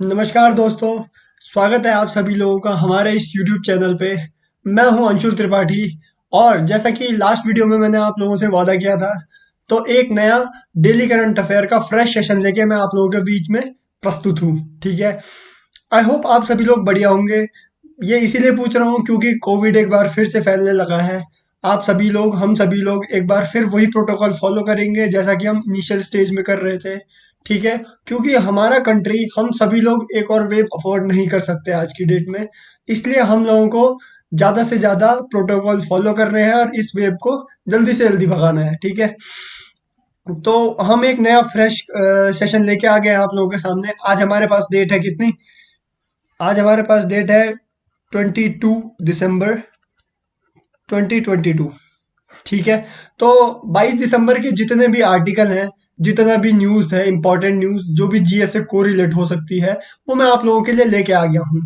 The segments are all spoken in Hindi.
नमस्कार दोस्तों, स्वागत है आप सभी लोगों का हमारे इस YouTube चैनल पे। मैं हूं अंशुल त्रिपाठी और जैसा कि लास्ट वीडियो में मैंने आप लोगों से वादा किया था, तो एक नया डेली करंट अफेयर का फ्रेश सेशन लेके मैं आप लोगों के बीच में प्रस्तुत हूं। ठीक है, आई होप आप सभी लोग बढ़िया होंगे। ये इसीलिए पूछ रहा हूँ क्योंकि कोविड एक बार फिर से फैलने लगा है। आप सभी लोग, हम सभी लोग एक बार फिर वही प्रोटोकॉल फॉलो करेंगे जैसा कि हम इनिशियल स्टेज में कर रहे थे। ठीक है, क्योंकि हमारा कंट्री, हम सभी लोग एक और वेव अफोर्ड नहीं कर सकते आज की डेट में। इसलिए हम लोगों को ज़्यादा से ज़्यादा प्रोटोकॉल फॉलो करने हैं और इस वेव को जल्दी से जल्दी भगाना है। ठीक है, तो हम एक नया फ्रेश सेशन लेके आ गए हैं आप लोगों के सामने। आज हमारे पास डेट है कितनी? आज हमारे पास डेट है 22 दिसंबर 2022। ठीक है, तो 22 दिसंबर के जितने भी आर्टिकल हैं, जितना भी न्यूज़ है, इंपॉर्टेंट न्यूज़ जो भी जीएस से कोरिलेट हो सकती है, वो मैं आप लोगों के लिए लेके आ गया हूँ।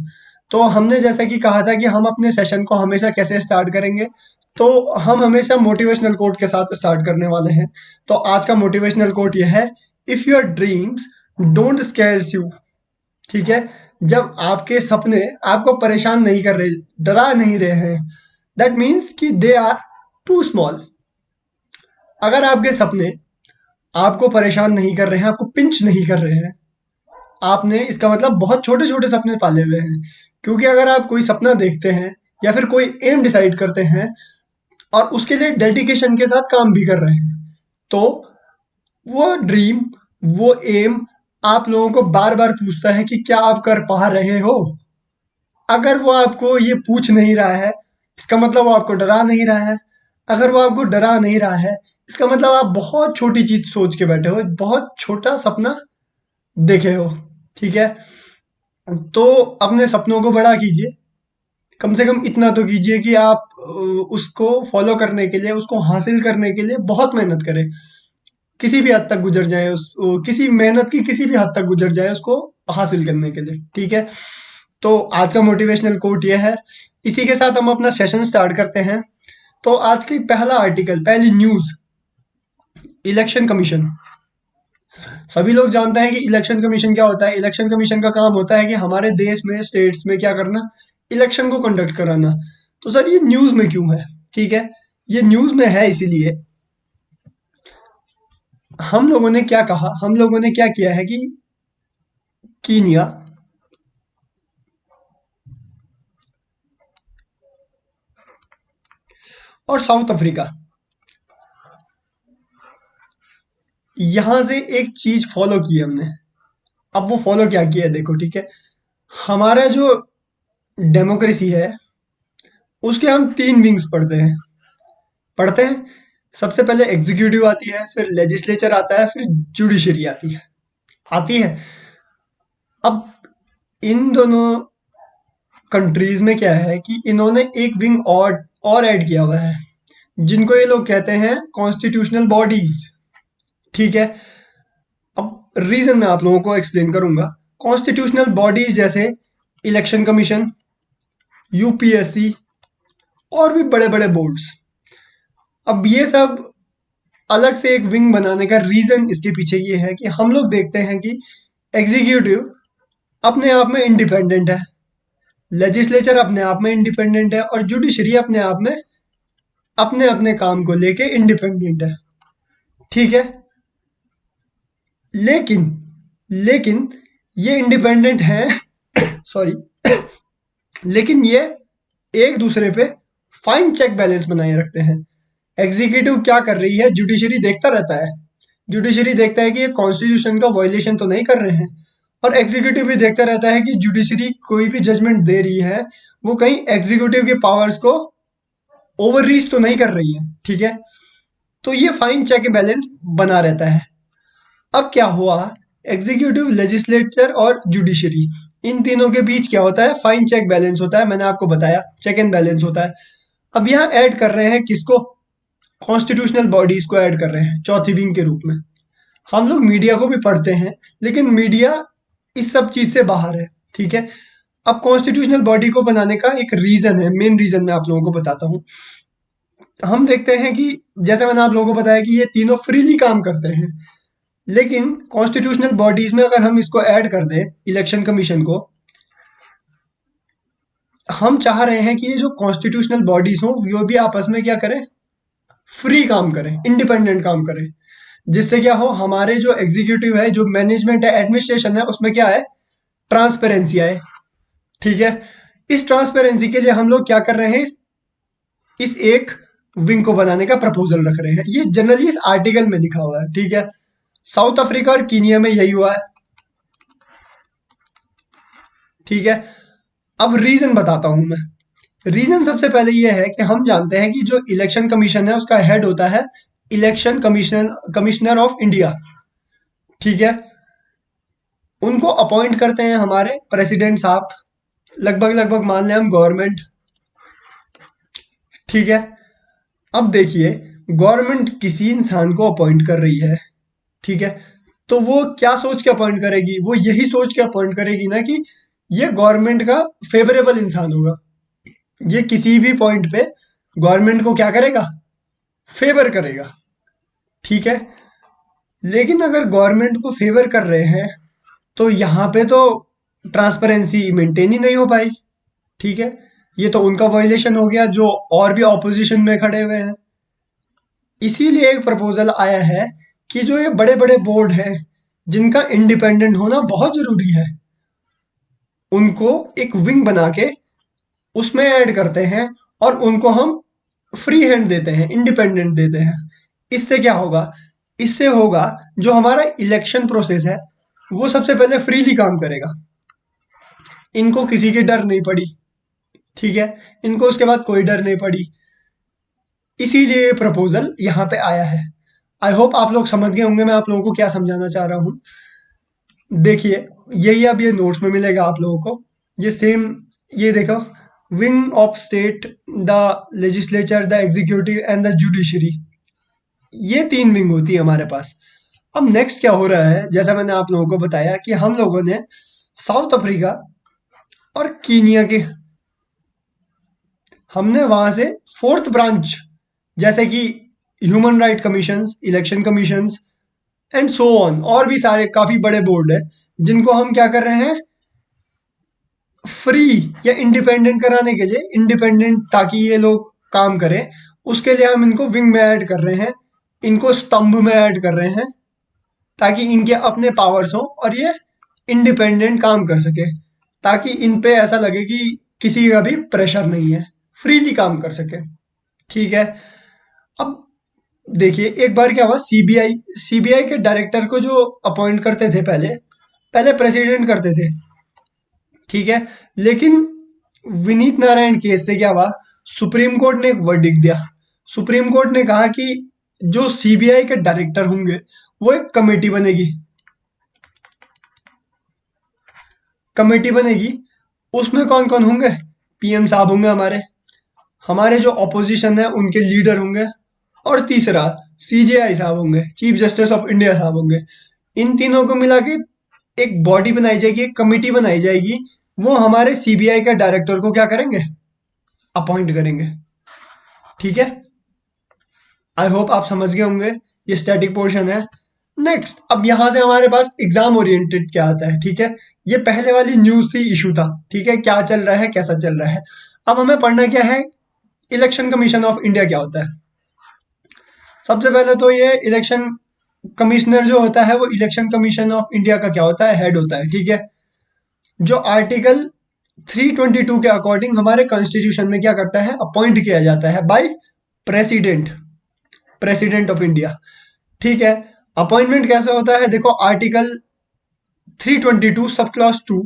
तो हमने जैसा कि कहा था कि हम अपने सेशन को हमेशा कैसे स्टार्ट करेंगे, तो हम हमेशा मोटिवेशनल कोट के साथ स्टार्ट करने वाले हैं। तो आज का मोटिवेशनल कोट ये है, if your dreams don't scares you. ठीक है, जब आपके सपने आपको परेशान नहीं कर रहे, डरा नहीं रहे हैं, दैट मीन्स कि दे आर टू स्मॉल। अगर आपके सपने आपको परेशान नहीं कर रहे हैं, आपको पिंच नहीं कर रहे हैं, आपने इसका मतलब बहुत छोटे छोटे सपने पाले हुए हैं। क्योंकि अगर आप कोई सपना देखते हैं या फिर कोई एम डिसाइड करते हैं और उसके लिए डेडिकेशन के साथ काम भी कर रहे हैं, तो वो ड्रीम, वो एम आप लोगों को बार बार पूछता है कि क्या आप कर पा रहे हो। अगर वो आपको ये पूछ नहीं रहा है, इसका मतलब वो आपको डरा नहीं रहा है। अगर वो आपको डरा नहीं रहा है, इसका मतलब आप बहुत छोटी चीज सोच के बैठे हो, बहुत छोटा सपना देखे हो। ठीक है, तो अपने सपनों को बड़ा कीजिए। कम से कम इतना तो कीजिए कि आप उसको फॉलो करने के लिए, उसको हासिल करने के लिए बहुत मेहनत करें। किसी भी हद तक गुजर जाए, किसी मेहनत की किसी भी हद तक गुजर जाए उसको हासिल करने के लिए। ठीक है, तो आज का मोटिवेशनल कोट ये है। इसी के साथ हम अपना सेशन स्टार्ट करते हैं। तो आज की पहला आर्टिकल, पहली न्यूज, इलेक्शन कमीशन। सभी लोग जानते हैं कि इलेक्शन कमीशन क्या होता है। इलेक्शन कमीशन का काम होता है कि हमारे देश में, स्टेट्स में क्या करना, इलेक्शन को कंडक्ट कराना। तो सर ये न्यूज में क्यों है? ठीक है, ये न्यूज में है इसीलिए, हम लोगों ने क्या कहा, हम लोगों ने क्या किया है कि कीनिया और साउथ अफ्रीका, यहां से एक चीज फॉलो की है हमने। अब वो फॉलो क्या किया है देखो। ठीक है, हमारा जो डेमोक्रेसी है, उसके हम तीन विंग्स पढ़ते हैं। सबसे पहले एग्जीक्यूटिव आती है, फिर लेजिस्लेचर आता है, फिर जुडिशरी आती है। अब इन दोनों कंट्रीज में क्या है कि इन्होंने एक विंग और ऐड किया हुआ है, जिनको ये लोग कहते हैं कॉन्स्टिट्यूशनल बॉडीज। ठीक है, अब रीजन मैं आप लोगों को एक्सप्लेन करूंगा। कॉन्स्टिट्यूशनल बॉडीज जैसे इलेक्शन कमीशन, यूपीएससी और भी बड़े बड़े बोर्ड्स। अब ये सब अलग से एक विंग बनाने का रीजन इसके पीछे ये है कि हम लोग देखते हैं कि एग्जीक्यूटिव अपने आप में इंडिपेंडेंट है, लेजिस्लेचर अपने आप में इंडिपेंडेंट है और जुडिशरी अपने आप में अपने अपने काम को लेके इंडिपेंडेंट है। ठीक है, लेकिन लेकिन ये इंडिपेंडेंट है, सॉरी, लेकिन ये एक दूसरे पे फाइन चेक बैलेंस बनाए रखते हैं। एग्जीक्यूटिव क्या कर रही है, जुडिशरी देखता रहता है। जुडिशरी देखता है कि ये कॉन्स्टिट्यूशन का वायलेशन तो नहीं कर रहे हैं, और एग्जीक्यूटिव भी देखता रहता है कि जुडिशरी कोई भी जजमेंट दे रही है, वो कहीं एग्जीक्यूटिव के पावर्स को ओवर रीच तो नहीं कर रही है। ठीक है, तो ये फाइन चेक बैलेंस बना रहता है। अब क्या हुआ, एग्जीक्यूटिव, लेजिस्लेचर और जुडिशरी, इन तीनों के बीच क्या होता है, फाइन चेक बैलेंस होता है। मैंने आपको बताया चेक एंड बैलेंस होता है। अब यहाँ ऐड कर रहे हैं किसको? कॉन्स्टिट्यूशनल बॉडीज को ऐड कर रहे हैं चौथी विंग के रूप में। हम लोग मीडिया को भी पढ़ते हैं, लेकिन मीडिया इस सब चीज से बाहर है। ठीक है, अब कॉन्स्टिट्यूशनल बॉडी को बनाने का एक रीजन है, मेन रीजन मैं आप लोगों को बताता हूँ। हम देखते हैं कि जैसे मैंने आप लोगों को बताया कि ये तीनों फ्रीली काम करते हैं, लेकिन कॉन्स्टिट्यूशनल बॉडीज में अगर हम इसको ऐड कर दें, इलेक्शन कमीशन को, हम चाह रहे हैं कि ये जो कॉन्स्टिट्यूशनल बॉडीज हो वो भी आपस में क्या करें, फ्री काम करें, इंडिपेंडेंट काम करें, जिससे क्या हो, हमारे जो एग्जीक्यूटिव है, जो मैनेजमेंट है, एडमिनिस्ट्रेशन है, उसमें क्या है, ट्रांसपेरेंसी आए। ठीक है, इस ट्रांसपेरेंसी के लिए हम लोग क्या कर रहे हैं, इस एक विंग को बनाने का प्रपोजल रख रहे हैं। ये जनरली इस आर्टिकल में लिखा हुआ है। ठीक है, साउथ अफ्रीका और कीनिया में यही हुआ है। ठीक है, अब रीजन बताता हूं मैं। रीजन सबसे पहले ये है कि हम जानते हैं कि जो इलेक्शन कमीशन है उसका हेड होता है इलेक्शन कमिश्नर ऑफ इंडिया। ठीक है, उनको अपॉइंट करते हैं हमारे प्रेसिडेंट साहब, लगभग लगभग मान लें हम गवर्नमेंट। ठीक है, अब देखिए, गवर्नमेंट किसी इंसान को अपॉइंट कर रही है। ठीक है, तो वो क्या सोच के अपॉइंट करेगी, वो यही सोच के अपॉइंट करेगी ना कि ये गवर्नमेंट का फेवरेबल इंसान होगा। ये किसी भी पॉइंट पे गवर्नमेंट को क्या करेगा, फेवर करेगा। ठीक है, लेकिन अगर गवर्नमेंट को फेवर कर रहे हैं तो यहाँ पे तो ट्रांसपेरेंसी मेंटेन ही नहीं हो पाई। ठीक है, ये तो उनका वायलेशन हो गया जो और भी ऑपोजिशन में खड़े हुए हैं। इसीलिए एक प्रपोजल आया है कि जो ये बड़े बड़े बोर्ड हैं जिनका इंडिपेंडेंट होना बहुत जरूरी है, उनको एक विंग बना के उसमें ऐड करते हैं और उनको हम फ्री हैंड देते हैं, इंडिपेंडेंट देते हैं। इससे क्या होगा, इससे होगा जो हमारा इलेक्शन प्रोसेस है वो सबसे पहले फ्रीली काम करेगा, इनको किसी की डर नहीं पड़ी। ठीक है, इनको उसके बाद कोई डर नहीं पड़ी। इसीलिए ये प्रपोजल यहाँ पे आया है। आई होप आप लोग समझ गए होंगे मैं आप लोगों को क्या समझाना चाह रहा हूँ। देखिए, यही अब ये नोट्स में मिलेगा आप लोगों को, ये सेम, ये देखो, wing of state, the legislature, the executive and the judiciary, ये तीन विंग होती है हमारे पास। अब नेक्स्ट क्या हो रहा है, जैसा मैंने आप लोगों को बताया कि हम लोगों ने साउथ अफ्रीका और कीनिया के, हमने वहां से फोर्थ ब्रांच, जैसे कि human right commissions, election commissions and so on, और भी सारे काफी बड़े बोर्ड है जिनको हम क्या कर रहे हैं, फ्री या इंडिपेंडेंट कराने के लिए, इंडिपेंडेंट ताकि ये लोग काम करें, उसके लिए हम इनको विंग में ऐड कर रहे हैं, इनको स्तंभ में ऐड कर रहे हैं, ताकि इनके अपने पावर्स हो और ये इंडिपेंडेंट काम कर सके, ताकि इन पे ऐसा लगे कि किसी का भी प्रेशर नहीं है, फ्रीली काम कर सके। ठीक है, अब देखिए, एक बार क्या हुआ, सीबीआई सीबीआई के डायरेक्टर को जो अपॉइंट करते थे, पहले पहले प्रेसिडेंट करते थे। ठीक है, लेकिन विनीत नारायण केस से क्या हुआ, सुप्रीम कोर्ट ने एक वर्डिक्ट दिया। सुप्रीम कोर्ट ने कहा कि जो सीबीआई के डायरेक्टर होंगे वो एक कमेटी बनेगी, कमेटी बनेगी, उसमें कौन कौन होंगे, पीएम साहब होंगे, हमारे हमारे जो ऑपोजिशन है उनके लीडर होंगे, और तीसरा सीजेआई साहब होंगे, चीफ जस्टिस ऑफ इंडिया साहब होंगे। इन तीनों को मिला के एक बॉडी बनाई जाएगी, एक कमेटी बनाई जाएगी, वो हमारे सीबीआई का डायरेक्टर को क्या करेंगे, अपॉइंट करेंगे। ठीक है, आई होप आप समझ गए होंगे, ये स्टैटिक पोर्शन है। नेक्स्ट, अब यहां से हमारे पास एग्जाम ओरिएंटेड क्या आता है। ठीक है, ये पहले वाली न्यूज थी, इशू था। ठीक है, क्या चल रहा है, कैसा चल रहा है। अब हमें पढ़ना क्या है, इलेक्शन कमीशन ऑफ इंडिया क्या होता है। सबसे पहले तो ये इलेक्शन कमिश्नर जो होता है वो इलेक्शन कमीशन ऑफ इंडिया का क्या होता है, हेड होता है। ठीक है, जो आर्टिकल 322 के अकॉर्डिंग हमारे कॉन्स्टिट्यूशन में क्या करता है, अपॉइंट किया जाता है by president, president of India. ठीक है, अपॉइंटमेंट कैसे होता है, देखो article 322 sub clause 2,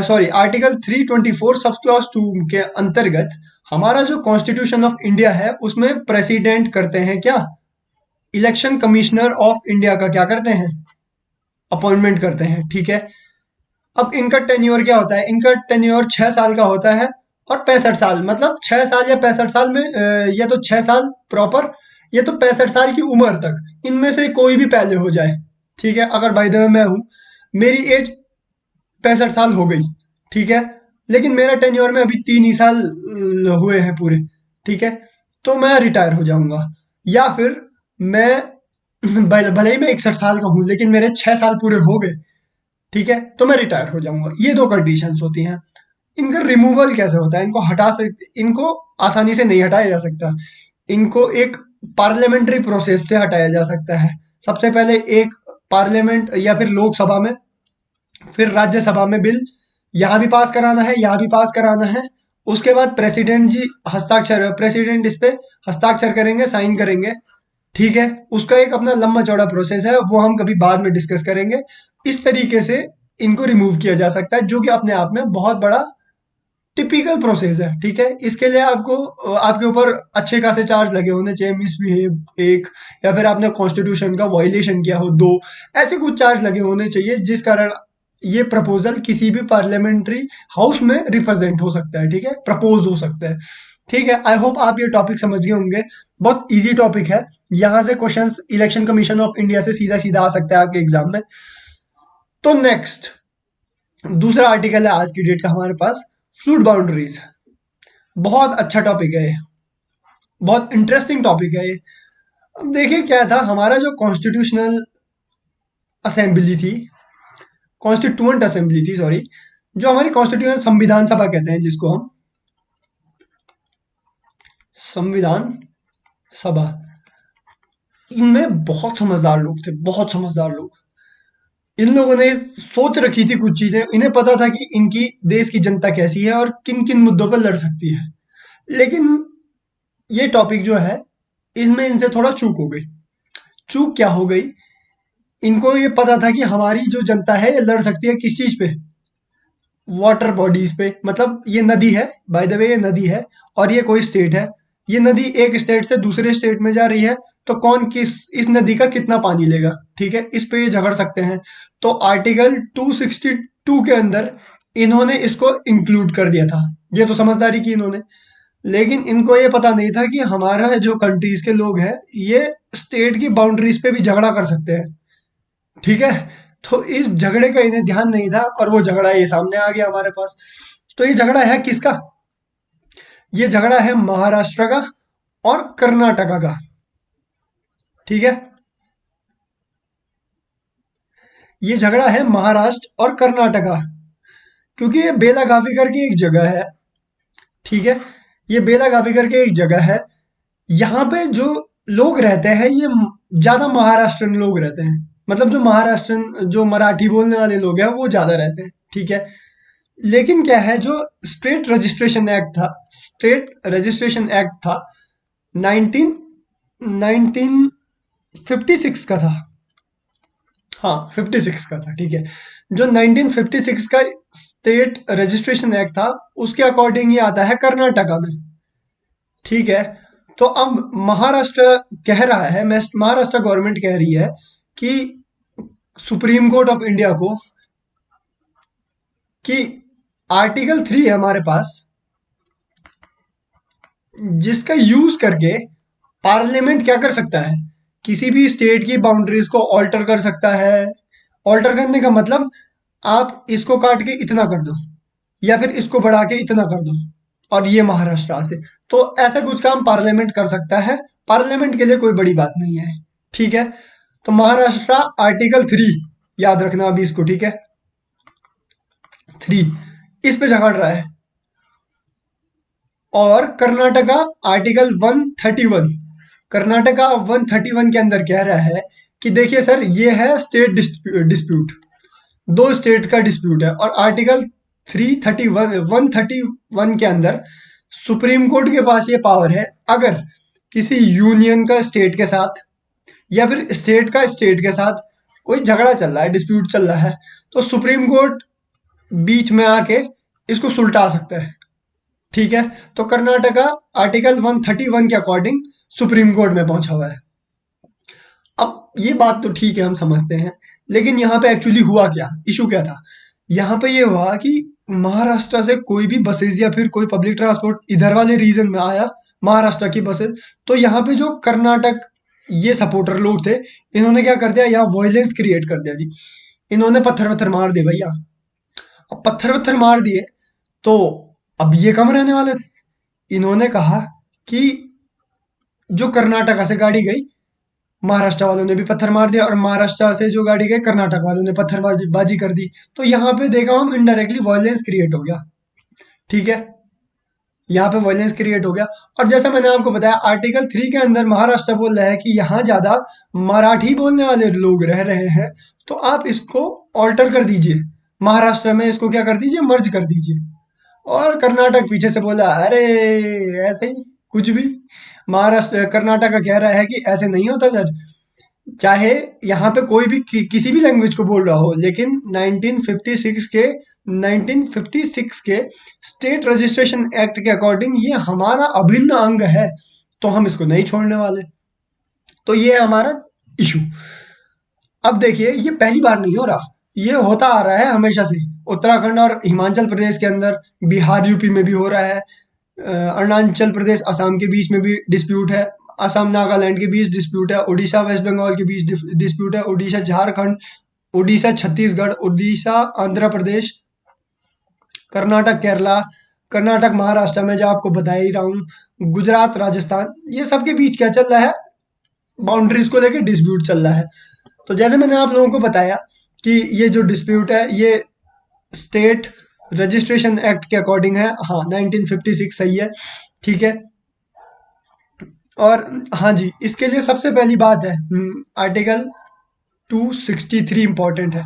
sorry article 324 sub clause 2 के अंतर्गत हमारा जो कॉन्स्टिट्यूशन ऑफ इंडिया है उसमें प्रेसिडेंट करते हैं क्या, इलेक्शन कमिश्नर ऑफ इंडिया का क्या करते हैं, अपॉइंटमेंट करते हैं। ठीक है, अब इनका टेन्योर क्या होता है, इनका टेन्योर 6 साल का होता है, और 65 साल, मतलब 6 साल या 65 साल में, या तो 6 साल प्रॉपर, या तो 65 साल की उम्र तक, इनमें से कोई भी पहले हो जाए। ठीक है, अगर बाय द वे मैं हूं, मेरी एज 65 साल हो गई। ठीक है, लेकिन मेरा टेन्योर में अभी 3 ही साल हुए हैं पूरे। ठीक है, तो मैं रिटायर हो जाऊंगा, या फिर मैं भले ही मैं 61 साल का हूँ लेकिन मेरे 6 साल पूरे हो गए, ठीक है, तो मैं रिटायर हो जाऊंगा। ये दो कंडीशंस होती हैं। इनका रिमूवल कैसे होता है? इनको आसानी से नहीं हटाया जा सकता। इनको एक पार्लियामेंट्री प्रोसेस से हटाया जा सकता है। सबसे पहले एक पार्लियामेंट या फिर लोकसभा में, फिर राज्यसभा में बिल यहाँ भी पास कराना है, यहाँ भी पास कराना है। उसके बाद प्रेसिडेंट इस पे हस्ताक्षर करेंगे, साइन करेंगे, ठीक है। उसका एक अपना लंबा चौड़ा प्रोसेस है, वो हम कभी बाद में डिस्कस करेंगे। इस तरीके से इनको रिमूव किया जा सकता है, जो कि अपने आप में बहुत बड़ा टिपिकल प्रोसेस है, ठीक है। इसके लिए आपको आपके ऊपर अच्छे खासे चार्ज लगे होने चाहिए, मिसबिहेव एक, या फिर आपने कॉन्स्टिट्यूशन का वायलेशन किया हो दो, ऐसे कुछ चार्ज लगे होने चाहिए जिस कारण ये प्रपोजल किसी भी पार्लियामेंट्री हाउस में रिप्रेजेंट हो सकता है, ठीक है, प्रपोज हो सकता है, ठीक है। आई होप आप ये टॉपिक समझ गए होंगे। बहुत इजी टॉपिक है। यहाँ से questions election commission of India से सीधा सीधा आ सकता है आपके एग्जाम में। तो नेक्स्ट दूसरा आर्टिकल है आज की डेट का हमारे पास, फ्लूइड बाउंड्रीज। बहुत अच्छा टॉपिक है ये, बहुत इंटरेस्टिंग टॉपिक है ये। अब देखिए क्या था, हमारा जो कॉन्स्टिट्यूशनल असेंबली थी, कॉन्स्टिट्यूएंट असेंबली थी, सॉरी, जो हमारी कॉन्स्टिट्यूशन संविधान सभा कहते हैं जिसको हम, संविधान सभा, इनमें बहुत समझदार लोग थे, बहुत समझदार लोग। इन लोगों ने सोच रखी थी कुछ चीजें, इन्हें पता था कि इनकी देश की जनता कैसी है और किन किन मुद्दों पर लड़ सकती है। लेकिन ये टॉपिक जो है, इनमें इनसे थोड़ा चूक हो गई। चूक क्या हो गई? इनको ये पता था कि हमारी जो जनता है ये लड़ सकती है किस चीज पे, वाटर बॉडीज पे। मतलब ये नदी है, बाय द वे ये नदी है, और ये कोई स्टेट है। ये नदी एक स्टेट से दूसरे स्टेट में जा रही है, तो कौन किस इस नदी का कितना पानी लेगा, ठीक है, इस पे ये झगड़ सकते हैं। तो आर्टिकल 262 के अंदर इन्होंने इसको इंक्लूड कर दिया था। ये तो समझदारी की इन्होंने। लेकिन इनको ये पता नहीं था कि हमारा जो कंट्रीज के लोग हैं ये स्टेट की बाउंड्रीज पे भी झगड़ा कर सकते हैं, ठीक है। तो इस झगड़े का इन्हें ध्यान नहीं था और वो झगड़ा ये सामने आ गया हमारे पास। तो ये झगड़ा है किसका? ये झगड़ा है महाराष्ट्र का और कर्नाटका का, ठीक है। ये झगड़ा है महाराष्ट्र और कर्नाटका, क्योंकि ये बेलागावी करके एक जगह है, ठीक है। ये बेलागावी करके एक जगह है। यहाँ पे जो लोग रहते हैं ये ज्यादा महाराष्ट्रन लोग रहते हैं। मतलब जो महाराष्ट्रन, जो मराठी बोलने वाले लोग हैं वो ज्यादा रहते हैं, ठीक है। लेकिन क्या है, जो स्टेट रजिस्ट्रेशन एक्ट था 19 1956 का था। हाँ, 56 का था, ठीक है। जो 1956 का स्टेट रजिस्ट्रेशन एक्ट था, उसके अकॉर्डिंग ये आता है कर्नाटका में, ठीक है। तो अब महाराष्ट्र कह रहा है, महाराष्ट्र गवर्नमेंट कह रही है कि सुप्रीम कोर्ट ऑफ इंडिया को, कि आर्टिकल 3 है हमारे पास, जिसका यूज करके पार्लियामेंट क्या कर सकता है, किसी भी स्टेट की बाउंड्रीज को ऑल्टर कर सकता है। ऑल्टर करने का मतलब, आप इसको काट के इतना कर दो या फिर इसको बढ़ा के इतना कर दो, और ये महाराष्ट्र से, तो ऐसा कुछ काम पार्लियामेंट कर सकता है। पार्लियामेंट के लिए कोई बड़ी बात नहीं है, ठीक है। तो महाराष्ट्र आर्टिकल 3, याद रखना अभी इसको, ठीक है, 3 इस पे झगड़ रहा है। और कर्नाटका आर्टिकल 131, कर्नाटका 131 के अंदर कह रहा है कि देखिए सर, ये है स्टेट डिस्प्यूट, दो स्टेट का डिस्प्यूट है। और आर्टिकल 331 131 के अंदर सुप्रीम कोर्ट के पास ये पावर है, अगर किसी यूनियन का स्टेट के साथ या फिर स्टेट का स्टेट के साथ कोई झगड़ा चल रहा है, डिस्प्यूट चल रहा है, तो सुप्रीम कोर्ट बीच में आके इसको सुलटा सकता है, ठीक है। तो कर्नाटका आर्टिकल 131 के अकॉर्डिंग सुप्रीम कोर्ट में पहुंचा हुआ है। अब ये बात तो ठीक है, हम समझते हैं, लेकिन यहाँ पे एक्चुअली हुआ क्या, इशू क्या था? यहाँ पे ये हुआ कि महाराष्ट्र से कोई भी बसेस या फिर कोई पब्लिक ट्रांसपोर्ट इधर वाले रीजन में आया, महाराष्ट्र की बसेस, तो यहाँ पे जो कर्नाटक ये सपोर्टर लोग थे, इन्होंने क्या कर दिया, यहाँ वॉयलेंस क्रिएट कर दिया जी। इन्होंने पत्थर वत्थर मार दिए भैया। अब पत्थर वत्थर मार दिए, तो अब ये कम रहने वाले थे। इन्होंने कहा कि जो कर्नाटका से गाड़ी गई महाराष्ट्र वालों ने भी पत्थर मार दिया और महाराष्ट्र से जो गाड़ी गई कर्नाटक वालों ने पत्थरबाजी बाजी कर दी। तो यहाँ पे देखा हम इनडायरेक्टली वायलेंस क्रिएट हो गया। ठीक है, यहाँ पे वायलेंस क्रिएट हो गया। और जैसा मैंने आपको बताया आर्टिकल 3 के अंदर महाराष्ट्र बोल रहा है कि यहाँ ज्यादा मराठी बोलने वाले लोग रह रहे हैं, तो आप इसको ऑल्टर कर दीजिए, महाराष्ट्र में इसको क्या कर दीजिए, मर्ज कर दीजिए। और कर्नाटक पीछे से बोला अरे ऐसे ही कुछ भी। महाराष्ट्र कर्नाटक का कह रहा है कि ऐसे नहीं होता सर, चाहे यहाँ पे कोई भी किसी भी लैंग्वेज को बोल रहा हो, लेकिन 1956 के स्टेट रजिस्ट्रेशन एक्ट के अकॉर्डिंग ये हमारा अभिन्न अंग है, तो हम इसको नहीं छोड़ने वाले। तो ये है हमारा इशू। अब देखिए ये पहली बार नहीं हो रहा, ये होता आ रहा है हमेशा से। उत्तराखंड और हिमाचल प्रदेश के अंदर, बिहार यूपी में भी हो रहा है, अरुणाचल प्रदेश असम के बीच में भी डिस्प्यूट है, असम नागालैंड के बीच डिस्प्यूट है, उड़ीसा वेस्ट बंगाल के बीच डिस्प्यूट है, उड़ीसा झारखंड, उड़ीसा छत्तीसगढ़, उड़ीसा आंध्र प्रदेश, कर्नाटक केरला, कर्नाटक महाराष्ट्र में जो आपको बता ही रहा हूँ, गुजरात राजस्थान, ये सब के बीच क्या चल रहा है, बाउंड्रीज को लेकर डिस्प्यूट चल रहा है। तो जैसे मैंने आप लोगों को बताया कि ये जो डिस्प्यूट है ये स्टेट रजिस्ट्रेशन एक्ट के अकॉर्डिंग है। हाँ 1956 सही है, ठीक है। और हाँ जी, इसके लिए सबसे पहली बात है आर्टिकल 263 इंपॉर्टेंट है।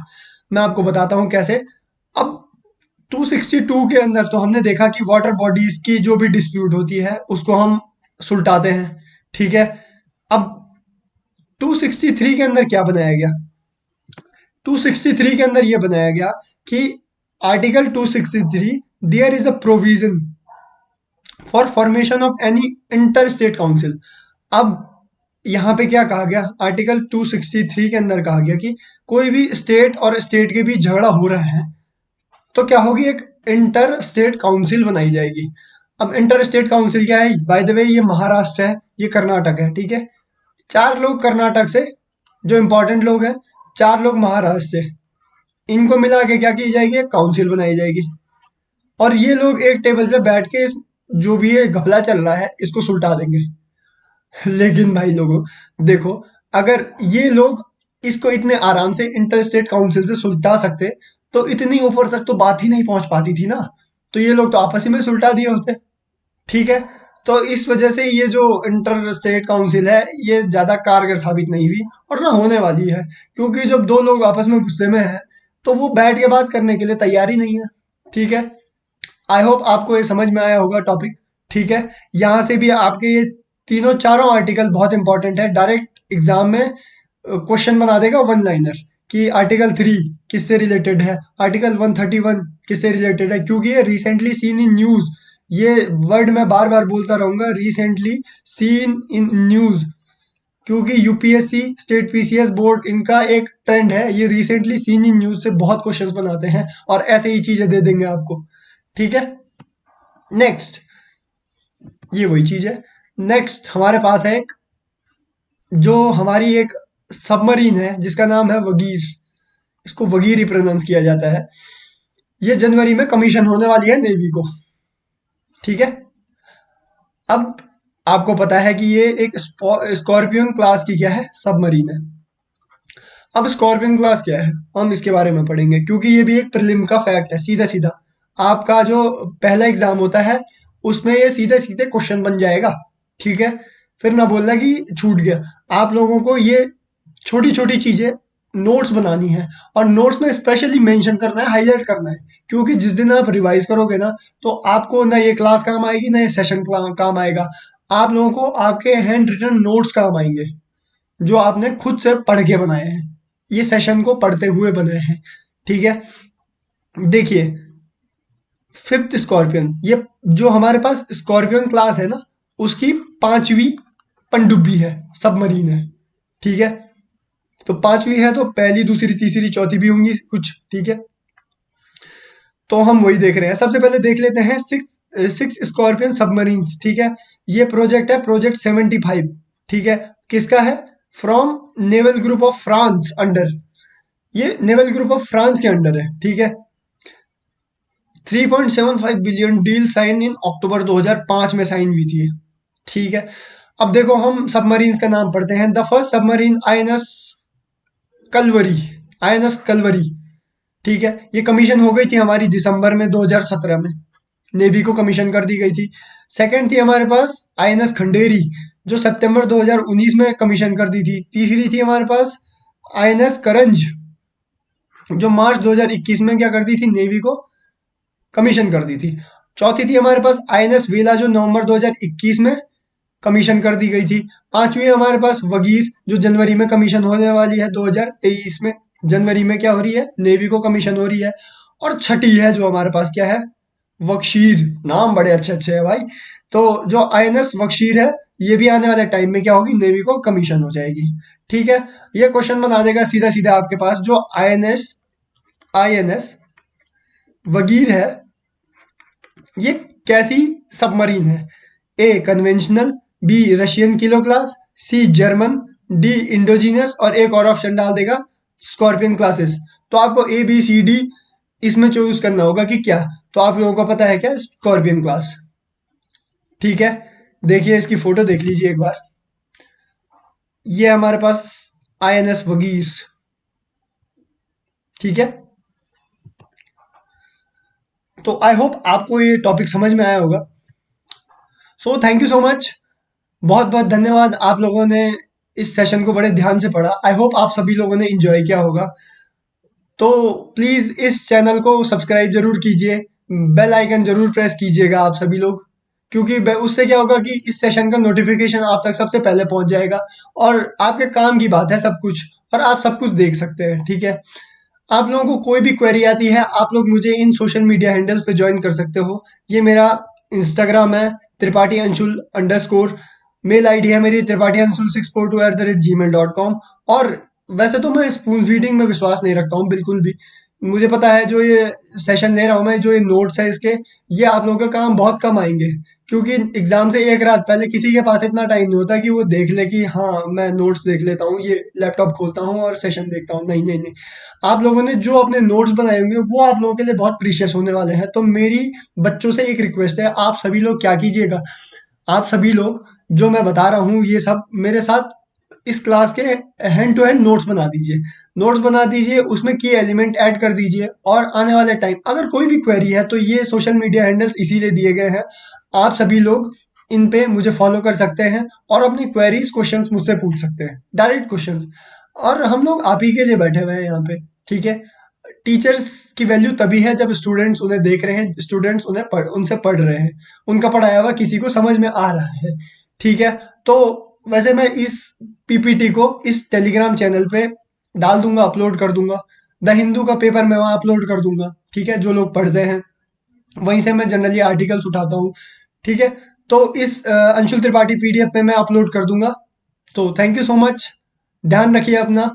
मैं आपको बताता हूँ कैसे। अब 262 के अंदर तो हमने देखा कि वाटर बॉडीज की जो भी डिस्प्यूट होती है उसको हम सुलटाते हैं, ठीक है। अब 263 के अंदर क्या बनाया गया, 263 के अंदर यह बनाया गया कि article 263 there is a provision for formation of any inter state council. अब यहाँ पे क्या कहा गया, आर्टिकल 263 के अंदर कहा गया कि कोई भी स्टेट और स्टेट के बीच झगड़ा हो रहा है तो क्या होगी, एक इंटर स्टेट काउंसिल बनाई जाएगी। अब इंटर स्टेट काउंसिल क्या है, बाय द वे ये महाराष्ट्र है, ये कर्नाटक है, ठीक है। 4 लोग कर्नाटक से जो इंपॉर्टेंट लोग हैं, 4 लोग महाराष्ट्र से, इनको मिला के क्या की जाएगी, एक काउंसिल बनाई जाएगी। और ये लोग एक टेबल पे बैठ के जो भी ये घपला चल रहा है इसको सुलटा देंगे। लेकिन भाई लोगों देखो, अगर ये लोग इसको इतने आराम से इंटर स्टेट काउंसिल से सुलटा सकते तो इतनी ऊपर तक तो बात ही नहीं पहुंच पाती थी ना। तो ये लोग तो आपस ही में सुलटा दिए होते, ठीक है। तो इस वजह से ये जो इंटर स्टेट काउंसिल है ये ज्यादा कारगर साबित नहीं हुई और ना होने वाली है, क्योंकि जब दो लोग आपस में गुस्से में हैं तो वो बैठ के बात करने के लिए तैयार ही नहीं है, ठीक है। आई होप आपको ये समझ में आया होगा टॉपिक, ठीक है। यहाँ से भी आपके ये तीनों चारों आर्टिकल बहुत इंपॉर्टेंट है, डायरेक्ट एग्जाम में क्वेश्चन बना देगा वन लाइनर कि आर्टिकल 3 किससे रिलेटेड है, आर्टिकल 131 किससे रिलेटेड है, क्योंकि ये रिसेंटली सीन इन न्यूज, ये वर्ड मैं बार बार बोलता रहूंगा, रिसेंटली सीन इन न्यूज, क्योंकि यूपीएससी स्टेट पीसीएस बोर्ड इनका एक ट्रेंड है, ये रिसेंटली सीन इन न्यूज से बहुत क्वेश्चंस बनाते हैं और ऐसे ही चीजें दे देंगे आपको, ठीक है। नेक्स्ट, ये वही चीज है। नेक्स्ट हमारे पास है एक, जो हमारी एक सबमरीन है जिसका नाम है वगीर, इसको वगीर ही प्रोनाउंस किया जाता है। ये जनवरी में कमीशन होने वाली है नेवी को, ठीक है। अब आपको पता है कि ये एक स्कॉर्पियन क्लास की क्या है, सबमरीन है। अब स्कॉर्पियन क्लास क्या है हम इसके बारे में पढ़ेंगे, क्योंकि ये भी एक प्रीलिम का फैक्ट है, सीधा सीधा आपका जो पहला एग्जाम होता है उसमें ये सीधे सीधे क्वेश्चन बन जाएगा, ठीक है। फिर ना बोलना कि छूट गया। आप लोगों को ये छोटी छोटी चीजें नोट्स बनानी है और नोट्स में स्पेशली मेंशन करना है, हाईलाइट करना है, क्योंकि जिस दिन आप रिवाइज करोगे ना तो आपको ना ये क्लास काम आएगी ना ये सेशन काम आएगा, आप लोगों को आपके हैंड रिटन नोट्स काम आएंगे जो आपने खुद से पढ़ के बनाए हैं, ये सेशन को पढ़ते हुए बनाए हैं, ठीक है। देखिए फिफ्थ स्कॉर्पियन, ये जो हमारे पास स्कॉर्पियन क्लास है ना उसकी 5वीं पनडुब्बी है, सबमरीन है, ठीक है। तो 5वीं है तो पहली दूसरी तीसरी चौथी भी होंगी कुछ, ठीक है। तो हम वही देख रहे हैं। सबसे पहले देख लेते हैं सिक्स स्कॉर्पियन सबमरीन, ठीक है। ये प्रोजेक्ट है प्रोजेक्ट 75, ठीक है। किसका है, from naval group of France under, ये नेवल ग्रुप ऑफ फ्रांस के अंडर है, ठीक है। 3.75 बिलियन डील साइन इन अक्टूबर 2005 में साइन हुई थी, ठीक है। अब देखो हम सबमरीन्स का नाम पढ़ते हैं। The first submarine INS Kalvari, INS Kalvari, ठीक है, ये कमीशन हो गई थी हमारी दिसंबर में 2017 में, नेवी को कमीशन कर दी गई थी। सेकंड थी हमारे पास आईएनएस खंडेरी, जो सितंबर 2019 में कमीशन कर दी थी। तीसरी थी हमारे पास आईएनएस करंज, जो मार्च 2021 में क्या कर दी थी, नेवी को कमीशन कर दी थी। चौथी थी हमारे पास आईएनएस वेला, जो नवंबर 2021 में कमीशन कर दी गई थी। पांचवी है हमारे पास वगीर, जो जनवरी में कमीशन होने वाली है 2023 में। जनवरी में क्या हो रही है, नेवी को कमीशन हो रही है। और छठी है जो हमारे पास क्या है, वक्शीर। नाम बड़े अच्छे अच्छे है भाई। तो जो आईएनएस वक्शीर है, ये भी आने वाले टाइम में क्या होगी, नेवी को कमीशन हो जाएगी। ठीक है, ये क्वेश्चन बना देगा सीधा सीधा आपके पास, जो आईएनएस आईएनएस वगीर है, ये कैसी सबमरीन है। A conventional, B Russian kilo class, C German, D indigenous, और एक और ऑप्शन डाल देगा स्कॉर्पियन क्लासेस। तो आपको ए बी सी डी इसमें चूज करना होगा कि क्या। तो आप लोगों को पता है क्या, स्कॉर्पियन क्लास। ठीक है, देखिए इसकी फोटो देख लीजिए एक बार। ये हमारे पास आईएनएस वगीर। ठीक है, तो आई होप आपको ये टॉपिक समझ में आया होगा। So thank you so much, बहुत बहुत धन्यवाद। आप लोगों ने इस सेशन को बड़े ध्यान से पढ़ा। आई होप आप सभी लोगों ने एंजॉय किया होगा। तो प्लीज इस चैनल को सब्सक्राइब जरूर कीजिए, बेल आइकन जरूर प्रेस कीजिएगा आप सभी लोग, क्योंकि उससे क्या होगा कि इस सेशन का नोटिफिकेशन आप तक सबसे पहले पहुंच जाएगा। और आपके काम की बात है सब कुछ, और आप सब कुछ देख सकते हैं। ठीक है, आप लोगों को कोई भी क्वेरी आती है, आप लोग मुझे इन सोशल मीडिया हैंडल्स पे ज्वाइन कर सकते हो। ये मेरा इंस्टाग्राम है, Tripathi Anshul underscore. Mail ID है मेरी त्रिपाठी अंशुल 642@gmail.com। और वैसे तो मैं स्पून फीडिंग में विश्वास नहीं रखता हूँ बिल्कुल भी। मुझे पता है जो ये सेशन ले रहा हूँ मैं, जो ये नोट्स है इसके, ये आप लोगों का काम बहुत कम आएंगे, क्योंकि एग्जाम से एक रात पहले किसी के पास इतना टाइम नहीं होता कि वो देख ले कि हाँ मैं नोट्स देख लेता हूँ, ये लैपटॉप खोलता हूँ और सेशन देखता हूँ। नहीं नहीं नहीं, आप लोगों ने जो अपने नोट्स बनाए होंगे वो आप लोगों के लिए बहुत प्रीशियस होने वाले हैं। तो मेरी बच्चों से एक रिक्वेस्ट है, आप सभी लोग क्या कीजिएगा, आप सभी लोग जो मैं बता रहा हूँ ये सब मेरे साथ इस क्लास के हैंड टू हैंड नोट्स बना दीजिए। नोट्स बना दीजिए, उसमें की एलिमेंट ऐड कर दीजिए, और आने वाले टाइम अगर कोई भी क्वेरी है तो ये सोशल मीडिया हैंडल्स इसीलिए दिए गए हैं। आप सभी लोग इन पे मुझे फॉलो कर सकते हैं और अपनी क्वेरीज क्वेश्चंस मुझसे पूछ सकते हैं, डायरेक्ट क्वेश्चंस। और हम लोग आप ही के लिए बैठे हुए हैं यहाँ पे। ठीक है, टीचर्स की वैल्यू तभी है जब स्टूडेंट्स उन्हें देख रहे हैं, स्टूडेंट्स उनसे पढ़ रहे हैं, उनका पढ़ाया हुआ किसी को समझ में आ रहा है। ठीक है, तो वैसे मैं इस पीपीटी को इस टेलीग्राम चैनल पे डाल दूंगा, अपलोड कर दूंगा। द हिंदू का पेपर मैं वहाँ अपलोड कर दूंगा। ठीक है, जो लोग पढ़ते हैं वहीं से मैं जनरली आर्टिकल्स उठाता हूँ। ठीक है, तो इस अंशुल त्रिपाठी पीडीएफ में मैं अपलोड कर दूंगा। तो थैंक यू सो मच, ध्यान रखिए अपना।